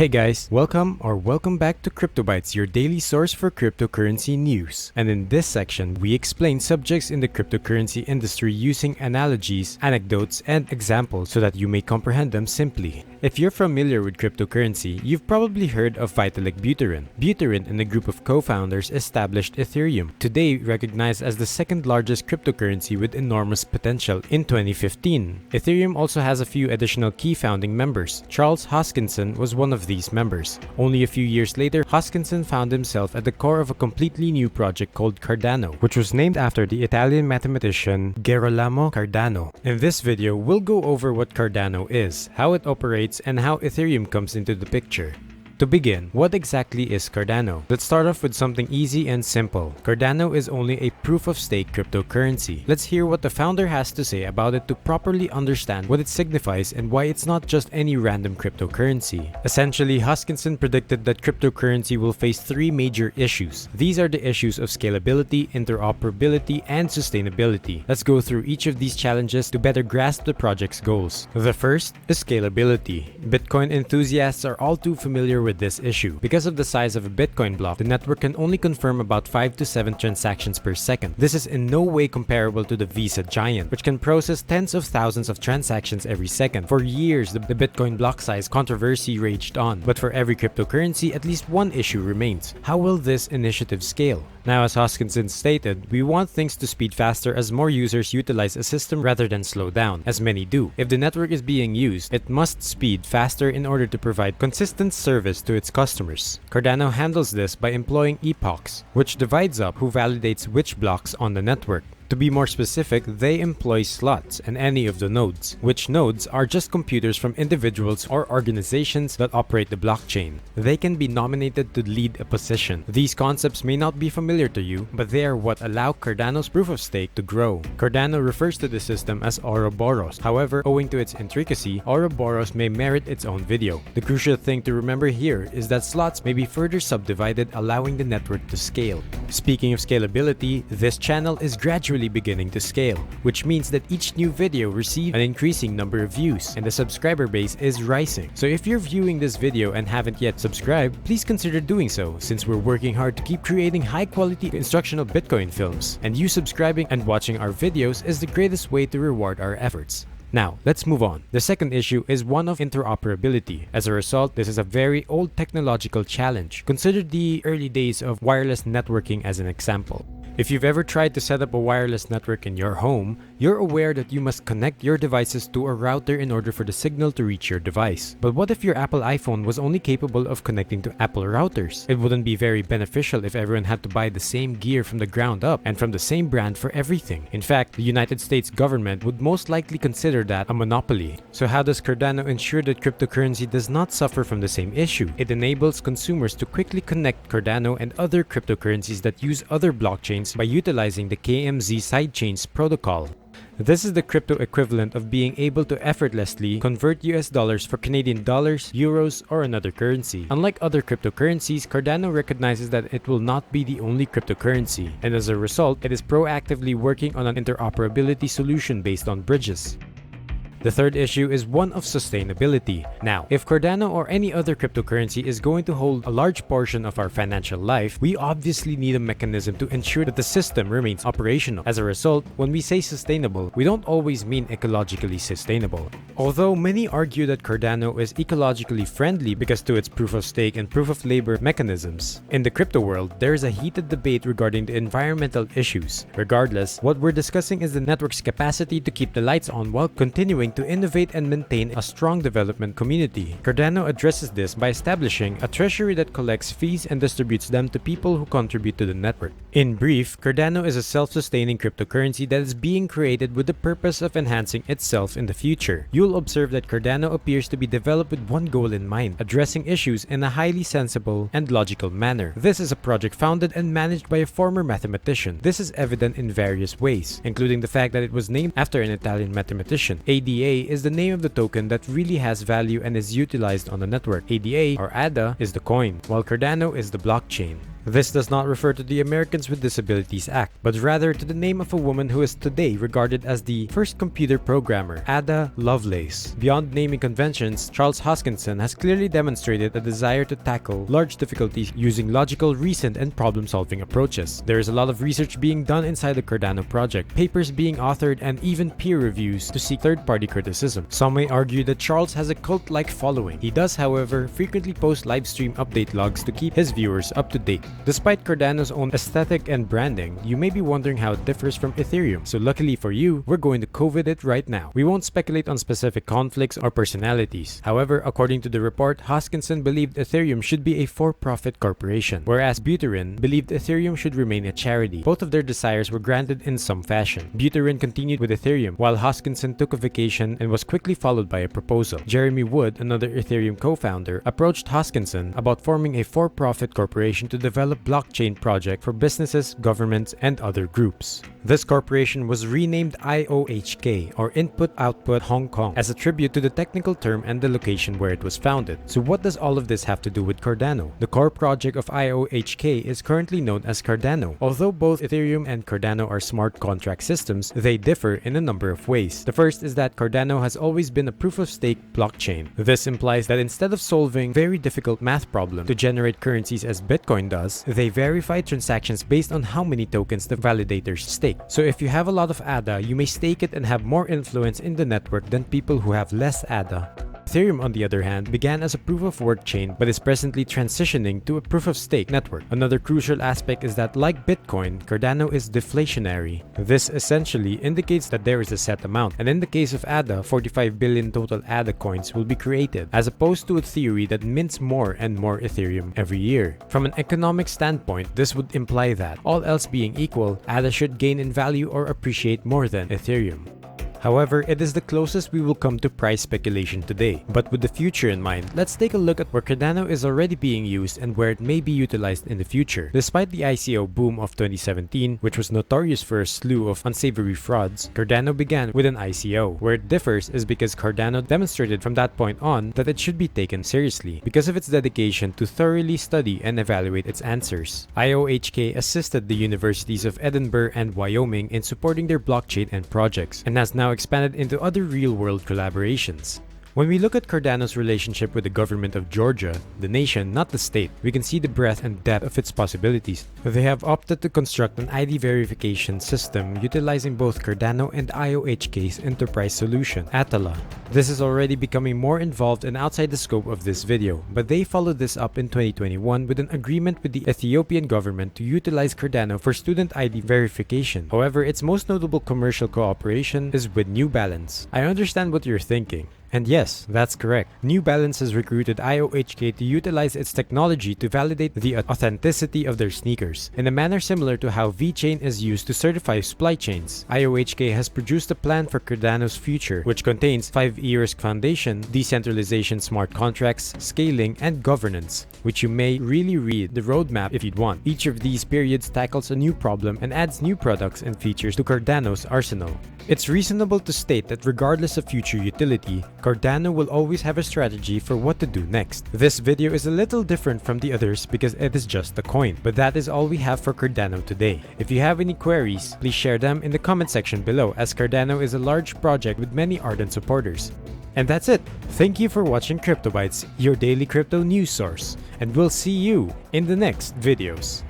Hey guys, welcome back to CryptoBytes, your daily source for cryptocurrency news. And in this section, we explain subjects in the cryptocurrency industry using analogies, anecdotes, and examples so that you may comprehend them simply. If you're familiar with cryptocurrency, you've probably heard of Vitalik Buterin. Buterin and a group of co-founders established Ethereum, today recognized as the second largest cryptocurrency with enormous potential in 2015. Ethereum also has a few additional key founding members. Charles Hoskinson was one of these members. Only a few years later, Hoskinson found himself at the core of a completely new project called Cardano, which was named after the Italian mathematician Gerolamo Cardano. In this video, we'll go over what Cardano is, how it operates, and how Ethereum comes into the picture. To begin, what exactly is Cardano? Let's start off with something easy and simple. Cardano is only a proof-of-stake cryptocurrency. Let's hear what the founder has to say about it to properly understand what it signifies and why it's not just any random cryptocurrency. Essentially, Hoskinson predicted that cryptocurrency will face three major issues. These are the issues of scalability, interoperability, and sustainability. Let's go through each of these challenges to better grasp the project's goals. The first is scalability. Bitcoin enthusiasts are all too familiar with this issue. Because of the size of a Bitcoin block, the network can only confirm about 5 to 7 transactions per second. This is in no way comparable to the Visa giant, which can process tens of thousands of transactions every second. For years, the Bitcoin block size controversy raged on, but for every cryptocurrency, at least one issue remains. How will this initiative scale? Now, as Hoskinson stated, we want things to speed faster as more users utilize a system rather than slow down, as many do. If the network is being used, it must speed faster in order to provide consistent service to its customers. Cardano handles this by employing epochs, which divides up who validates which blocks on the network. To be more specific, they employ slots and any of the nodes, which nodes are just computers from individuals or organizations that operate the blockchain. They can be nominated to lead a position. These concepts may not be familiar to you, but they are what allow Cardano's proof of stake to grow. Cardano refers to the system as Ouroboros. However, owing to its intricacy, Ouroboros may merit its own video. The crucial thing to remember here is that slots may be further subdivided, allowing the network to scale. Speaking of scalability, this channel is gradually beginning to scale, which means that each new video receives an increasing number of views and the subscriber base is rising. So if you're viewing this video and haven't yet subscribed, please consider doing so, since we're working hard to keep creating high quality instructional Bitcoin films, and you subscribing and watching our videos is the greatest way to reward our efforts. Now, let's move on. The second issue is one of interoperability. As a result, this is a very old technological challenge. Consider the early days of wireless networking as an example. If you've ever tried to set up a wireless network in your home, you're aware that you must connect your devices to a router in order for the signal to reach your device. But what if your Apple iPhone was only capable of connecting to Apple routers? It wouldn't be very beneficial if everyone had to buy the same gear from the ground up and from the same brand for everything. In fact, the United States government would most likely consider that a monopoly. So how does Cardano ensure that cryptocurrency does not suffer from the same issue? It enables consumers to quickly connect Cardano and other cryptocurrencies that use other blockchains by utilizing the KMZ sidechains protocol. This is the crypto equivalent of being able to effortlessly convert US dollars for Canadian dollars, euros, or another currency. Unlike other cryptocurrencies, Cardano recognizes that it will not be the only cryptocurrency, and as a result, it is proactively working on an interoperability solution based on bridges. The third issue is one of sustainability. Now, if Cardano or any other cryptocurrency is going to hold a large portion of our financial life, we obviously need a mechanism to ensure that the system remains operational. As a result, when we say sustainable, we don't always mean ecologically sustainable. Although many argue that Cardano is ecologically friendly because to its proof of stake and proof of labor mechanisms. In the crypto world, there is a heated debate regarding the environmental issues. Regardless, what we're discussing is the network's capacity to keep the lights on while continuing to innovate and maintain a strong development community. Cardano addresses this by establishing a treasury that collects fees and distributes them to people who contribute to the network. In brief, Cardano is a self-sustaining cryptocurrency that is being created with the purpose of enhancing itself in the future. You'll observe that Cardano appears to be developed with one goal in mind, addressing issues in a highly sensible and logical manner. This is a project founded and managed by a former mathematician. This is evident in various ways, including the fact that it was named after an Italian mathematician. ADA is the name of the token that really has value and is utilized on the network. ADA or ADA is the coin, while Cardano is the blockchain. This does not refer to the Americans with Disabilities Act, but rather to the name of a woman who is today regarded as the first computer programmer, Ada Lovelace. Beyond naming conventions, Charles Hoskinson has clearly demonstrated a desire to tackle large difficulties using logical, reasoned, and problem-solving approaches. There is a lot of research being done inside the Cardano project, papers being authored, and even peer reviews to seek third-party criticism. Some may argue that Charles has a cult-like following. He does, however, frequently post live stream update logs to keep his viewers up to date. Despite Cardano's own aesthetic and branding, you may be wondering how it differs from Ethereum. So luckily for you, we're going to COVID it right now. We won't speculate on specific conflicts or personalities. However, according to the report, Hoskinson believed Ethereum should be a for-profit corporation, whereas Buterin believed Ethereum should remain a charity. Both of their desires were granted in some fashion. Buterin continued with Ethereum, while Hoskinson took a vacation and was quickly followed by a proposal. Jeremy Wood, another Ethereum co-founder, approached Hoskinson about forming a for-profit corporation to develop blockchain project for businesses, governments, and other groups. This corporation was renamed IOHK, or Input Output Hong Kong, as a tribute to the technical term and the location where it was founded. So what does all of this have to do with Cardano? The core project of IOHK is currently known as Cardano. Although both Ethereum and Cardano are smart contract systems, they differ in a number of ways. The first is that Cardano has always been a proof-of-stake blockchain. This implies that instead of solving very difficult math problems to generate currencies as Bitcoin does, they verify transactions based on how many tokens the validators stake. So if you have a lot of ADA, you may stake it and have more influence in the network than people who have less ADA. Ethereum, on the other hand, began as a proof-of-work chain but is presently transitioning to a proof-of-stake network. Another crucial aspect is that, like Bitcoin, Cardano is deflationary. This essentially indicates that there is a set amount, and in the case of ADA, 45 billion total ADA coins will be created, as opposed to a theory that mints more and more Ethereum every year. From an economic standpoint, this would imply that, all else being equal, ADA should gain in value or appreciate more than Ethereum. However, it is the closest we will come to price speculation today. But with the future in mind, let's take a look at where Cardano is already being used and where it may be utilized in the future. Despite the ICO boom of 2017, which was notorious for a slew of unsavory frauds, Cardano began with an ICO. Where it differs is because Cardano demonstrated from that point on that it should be taken seriously because of its dedication to thoroughly study and evaluate its answers. IOHK assisted the universities of Edinburgh and Wyoming in supporting their blockchain and projects, and has now expanded into other real-world collaborations. When we look at Cardano's relationship with the government of Georgia, the nation, not the state, we can see the breadth and depth of its possibilities. They have opted to construct an ID verification system utilizing both Cardano and IOHK's enterprise solution, Atala. This is already becoming more involved and outside the scope of this video, but they followed this up in 2021 with an agreement with the Ethiopian government to utilize Cardano for student ID verification. However, its most notable commercial cooperation is with New Balance. I understand what you're thinking. And yes, that's correct. New Balance has recruited IOHK to utilize its technology to validate the authenticity of their sneakers, in a manner similar to how VeChain is used to certify supply chains. IOHK has produced a plan for Cardano's future, which contains 5 years foundation, decentralization, smart contracts, scaling, and governance, which you may really read the roadmap if you'd want. Each of these periods tackles a new problem and adds new products and features to Cardano's arsenal. It's reasonable to state that regardless of future utility, Cardano will always have a strategy for what to do next. This video is a little different from the others because it is just a coin, but that is all we have for Cardano today. If you have any queries, please share them in the comment section below, as Cardano is a large project with many ardent supporters. And that's it. Thank you for watching CryptoBytes, your daily crypto news source, and we'll see you in the next videos.